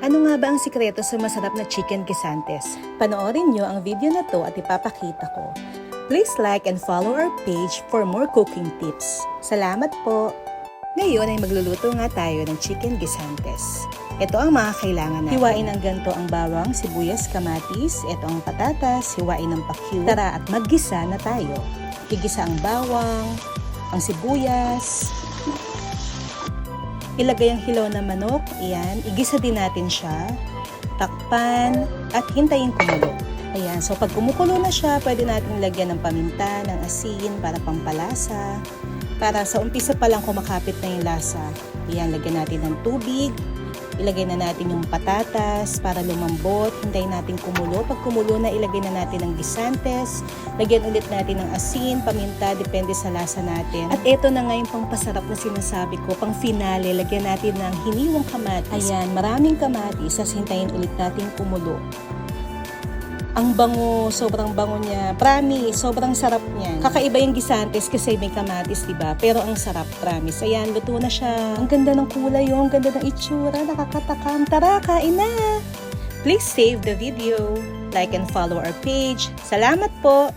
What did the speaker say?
Ano nga ba ang sikreto sa masarap na chicken guisantes? Panoorin nyo ang video na to at ipapakita ko. Please like and follow our page for more cooking tips. Salamat po! Ngayon ay magluluto nga tayo ng chicken guisantes. Ito ang mga kailangan natin. Hiwain ng ganito ang bawang, sibuyas, kamatis. Ito ang patatas, hiwain ng pakyu. Tara at maggisa na tayo. Igisa ang bawang, ang sibuyas. Ilagay ang hilaw na manok. Ayan, igisa din natin siya. Takpan at hintayin kumulo. Ayan, so pag kumukulo na siya, pwede natin lagyan ng paminta, ng asin para pampalasa. Para sa umpisa pa lang kumakapit na yung lasa. Ayan, lagyan natin ng tubig. Ilagay na natin yung patatas para lumambot. Hintayin natin kumulo. Pag kumulo na, ilagay na natin ang guisantes. Lagyan ulit natin ng asin, paminta, depende sa lasa natin. At ito na nga yung pangpasarap na sinasabi ko, pang finale, lagyan natin ng hiniwang kamatis. Ayan, maraming kamatis. Sas hintayin ulit natin kumulo. Ang bango, sobrang bango niya. Promise, sobrang sarap niyan. Kakaiba yung guisantes kasi may kamatis, diba? Pero ang sarap, promise. Ayan, luto na siya. Ang ganda ng kulay, ang ganda ng itsura, nakakatakam. Tara, kain na! Please save the video, like and follow our page. Salamat po!